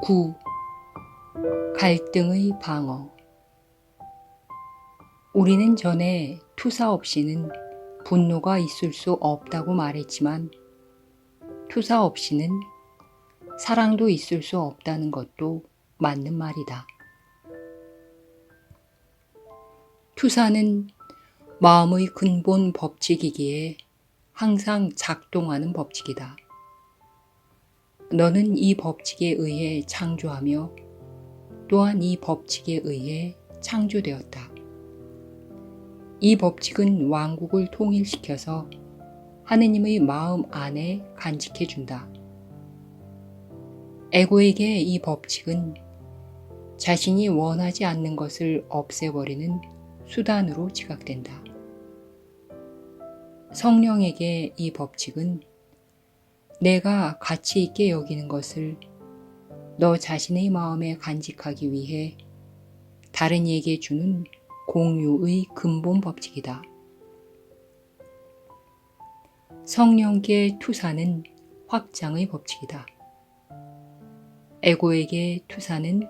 9. 갈등의 방어. 우리는 전에 투사 없이는 분노가 있을 수 없다고 말했지만 투사 없이는 사랑도 있을 수 없다는 것도 맞는 말이다. 투사는 마음의 근본 법칙이기에 항상 작동하는 법칙이다. 너는 이 법칙에 의해 창조하며 또한 이 법칙에 의해 창조되었다. 이 법칙은 왕국을 통일시켜서 하느님의 마음 안에 간직해준다. 에고에게 이 법칙은 자신이 원하지 않는 것을 없애버리는 수단으로 지각된다. 성령에게 이 법칙은 내가 가치 있게 여기는 것을 너 자신의 마음에 간직하기 위해 다른 이에게 주는 공유의 근본 법칙이다. 성령께 투사는 확장의 법칙이다. 에고에게 투사는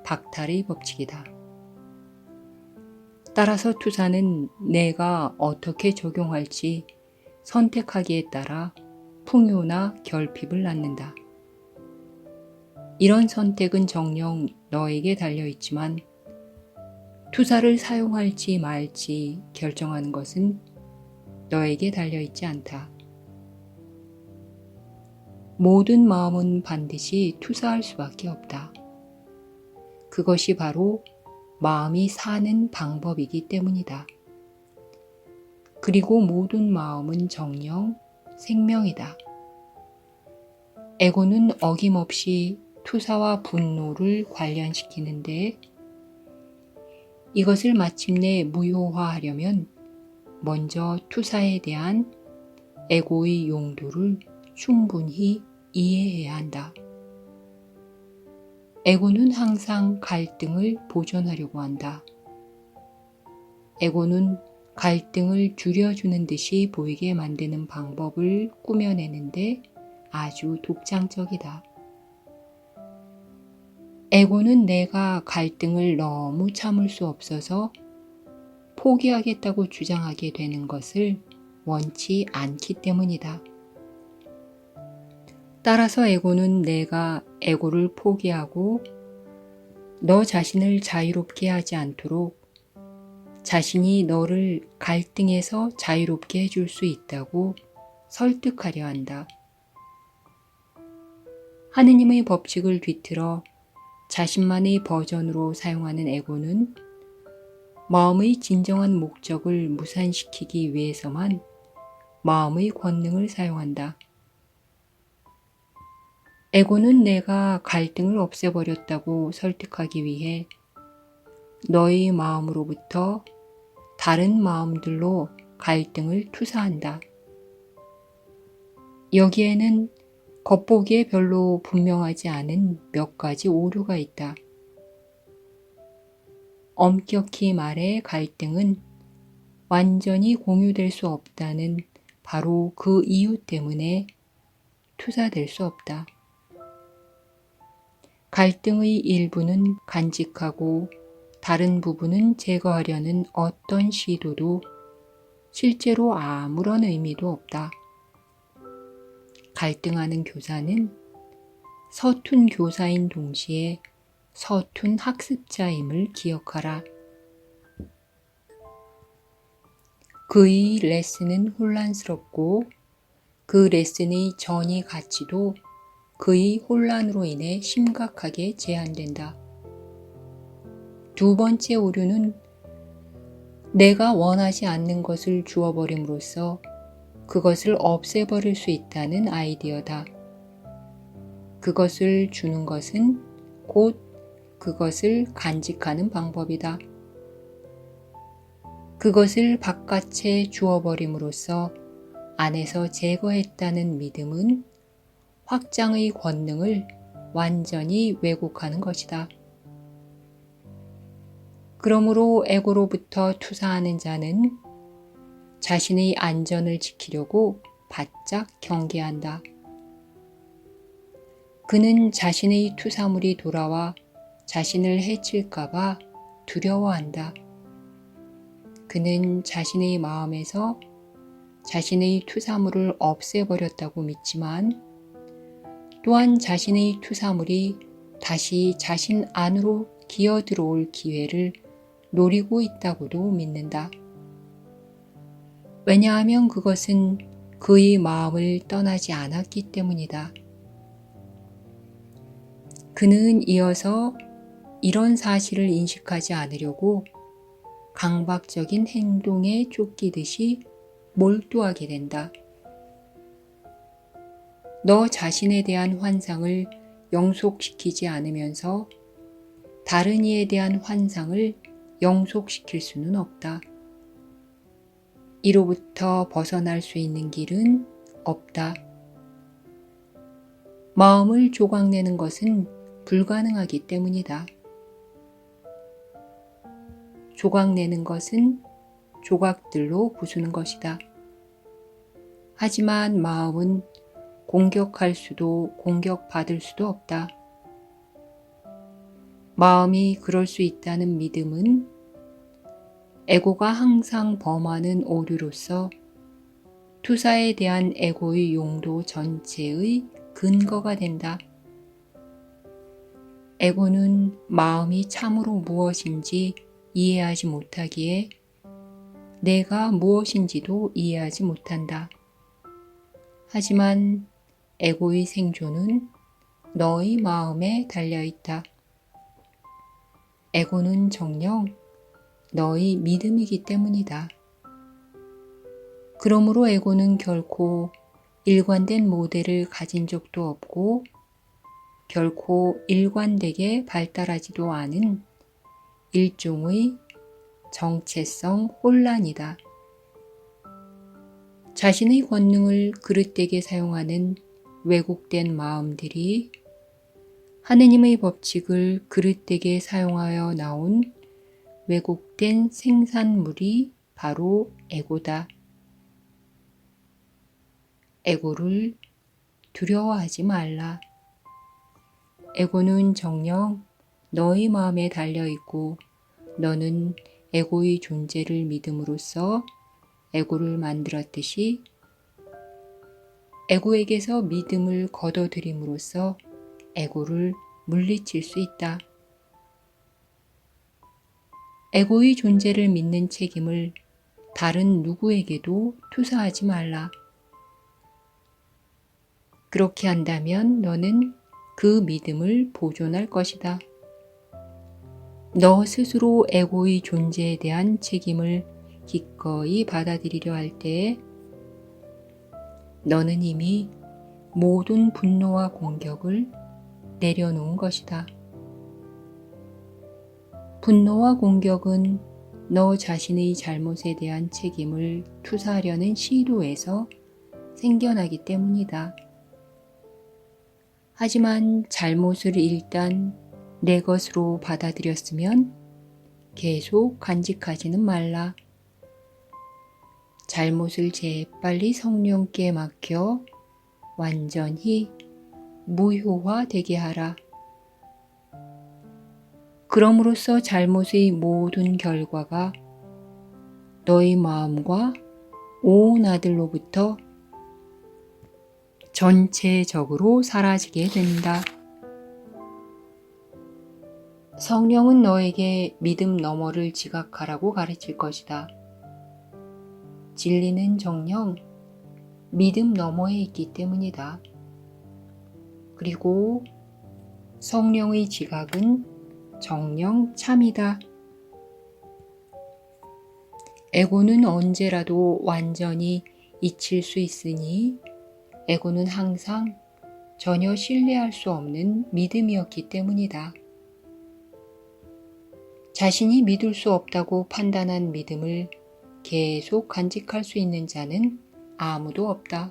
박탈의 법칙이다. 따라서 투사는 내가 어떻게 적용할지 선택하기에 따라 풍요나 결핍을 낳는다. 이런 선택은 정녕 너에게 달려있지만 투사를 사용할지 말지 결정하는 것은 너에게 달려있지 않다. 모든 마음은 반드시 투사할 수밖에 없다. 그것이 바로 마음이 사는 방법이기 때문이다. 그리고 모든 마음은 정녕 생명이다. 에고는 어김없이 투사와 분노를 관련시키는데 이것을 마침내 무효화하려면 먼저 투사에 대한 에고의 용도를 충분히 이해해야 한다. 에고는 항상 갈등을 보존하려고 한다. 에고는 갈등을 줄여주는 듯이 보이게 만드는 방법을 꾸며내는데 아주 독창적이다. 에고는 내가 갈등을 너무 참을 수 없어서 포기하겠다고 주장하게 되는 것을 원치 않기 때문이다. 따라서 에고는 내가 에고를 포기하고 너 자신을 자유롭게 하지 않도록 자신이 너를 갈등에서 자유롭게 해줄 수 있다고 설득하려 한다. 하느님의 법칙을 뒤틀어 자신만의 버전으로 사용하는 에고는 마음의 진정한 목적을 무산시키기 위해서만 마음의 권능을 사용한다. 에고는 내가 갈등을 없애버렸다고 설득하기 위해 너의 마음으로부터 다른 마음들로 갈등을 투사한다. 여기에는 겉보기에 별로 분명하지 않은 몇 가지 오류가 있다. 엄격히 말해 갈등은 완전히 공유될 수 없다는 바로 그 이유 때문에 투사될 수 없다. 갈등의 일부는 간직하고 다른 부분은 제거하려는 어떤 시도도 실제로 아무런 의미도 없다. 갈등하는 교사는 서툰 교사인 동시에 서툰 학습자임을 기억하라. 그의 레슨은 혼란스럽고 그 레슨의 전이 가치도 그의 혼란으로 인해 심각하게 제한된다. 두 번째 오류는 내가 원하지 않는 것을 주어버림으로써 그것을 없애버릴 수 있다는 아이디어다. 그것을 주는 것은 곧 그것을 간직하는 방법이다. 그것을 바깥에 주어버림으로써 안에서 제거했다는 믿음은 확장의 권능을 완전히 왜곡하는 것이다. 그러므로 에고로부터 투사하는 자는 자신의 안전을 지키려고 바짝 경계한다. 그는 자신의 투사물이 돌아와 자신을 해칠까봐 두려워한다. 그는 자신의 마음에서 자신의 투사물을 없애버렸다고 믿지만 또한 자신의 투사물이 다시 자신 안으로 기어들어올 기회를 노리고 있다고도 믿는다. 왜냐하면 그것은 그의 마음을 떠나지 않았기 때문이다. 그는 이어서 이런 사실을 인식하지 않으려고 강박적인 행동에 쫓기듯이 몰두하게 된다. 너 자신에 대한 환상을 영속시키지 않으면서 다른 이에 대한 환상을 영속시킬 수는 없다. 이로부터 벗어날 수 있는 길은 없다. 마음을 조각내는 것은 불가능하기 때문이다. 조각내는 것은 조각들로 부수는 것이다. 하지만 마음은 공격할 수도 공격받을 수도 없다. 마음이 그럴 수 있다는 믿음은 에고가 항상 범하는 오류로서 투사에 대한 에고의 용도 전체의 근거가 된다. 에고는 마음이 참으로 무엇인지 이해하지 못하기에 내가 무엇인지도 이해하지 못한다. 하지만 에고의 생존은 너의 마음에 달려있다. 에고는 정녕 너의 믿음이기 때문이다. 그러므로 에고는 결코 일관된 모델을 가진 적도 없고 결코 일관되게 발달하지도 않은 일종의 정체성 혼란이다. 자신의 권능을 그릇되게 사용하는 왜곡된 마음들이 하느님의 법칙을 그릇되게 사용하여 나온 왜곡된 생산물이 바로 에고다. 에고를 두려워하지 말라. 에고는 정녕 너의 마음에 달려있고 너는 에고의 존재를 믿음으로써 에고를 만들었듯이 에고에게서 믿음을 거둬들임으로써 에고를 물리칠 수 있다. 에고의 존재를 믿는 책임을 다른 누구에게도 투사하지 말라. 그렇게 한다면 너는 그 믿음을 보존할 것이다. 너 스스로 에고의 존재에 대한 책임을 기꺼이 받아들이려 할 때에 너는 이미 모든 분노와 공격을 내려놓은 것이다. 분노와 공격은 너 자신의 잘못에 대한 책임을 투사하려는 시도에서 생겨나기 때문이다. 하지만 잘못을 일단 내 것으로 받아들였으면 계속 간직하지는 말라. 잘못을 재빨리 성령께 맡겨 완전히 무효화되게 하라. 그럼으로써 잘못의 모든 결과가 너의 마음과 온 아들로부터 전체적으로 사라지게 된다. 성령은 너에게 믿음 너머를 지각하라고 가르칠 것이다. 진리는 정녕 믿음 너머에 있기 때문이다. 그리고 성령의 지각은 정녕 참이다. 에고는 언제라도 완전히 잊힐 수 있으니 에고는 항상 전혀 신뢰할 수 없는 믿음이었기 때문이다. 자신이 믿을 수 없다고 판단한 믿음을 계속 간직할 수 있는 자는 아무도 없다.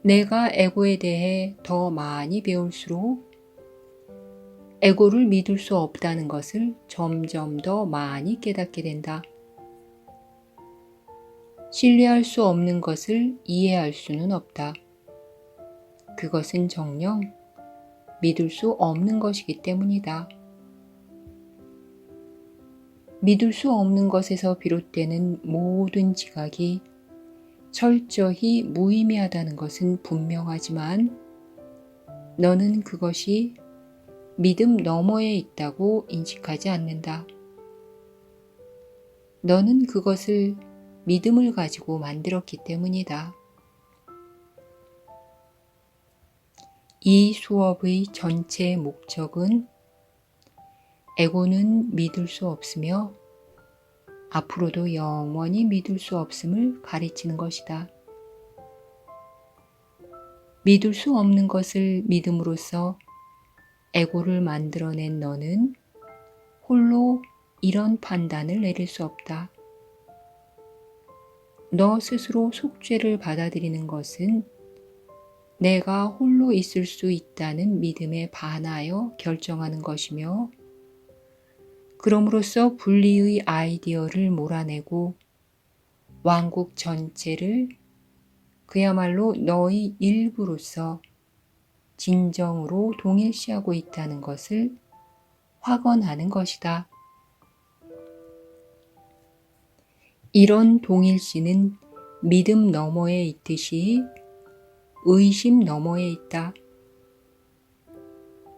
내가 에고에 대해 더 많이 배울수록 에고를 믿을 수 없다는 것을 점점 더 많이 깨닫게 된다. 신뢰할 수 없는 것을 이해할 수는 없다. 그것은 정녕 믿을 수 없는 것이기 때문이다. 믿을 수 없는 것에서 비롯되는 모든 지각이 철저히 무의미하다는 것은 분명하지만 너는 그것이 믿음 너머에 있다고 인식하지 않는다. 너는 그것을 믿음을 가지고 만들었기 때문이다. 이 수업의 전체 목적은 에고는 믿을 수 없으며 앞으로도 영원히 믿을 수 없음을 가르치는 것이다. 믿을 수 없는 것을 믿음으로써 에고를 만들어낸 너는 홀로 이런 판단을 내릴 수 없다. 너 스스로 속죄를 받아들이는 것은 내가 홀로 있을 수 있다는 믿음에 반하여 결정하는 것이며 그럼으로써 분리의 아이디어를 몰아내고 왕국 전체를 그야말로 너의 일부로서 진정으로 동일시하고 있다는 것을 확언하는 것이다. 이런 동일시는 믿음 너머에 있듯이 의심 너머에 있다.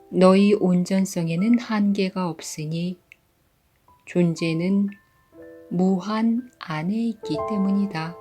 너희 온전성에는 한계가 없으니 존재는 무한 안에 있기 때문이다.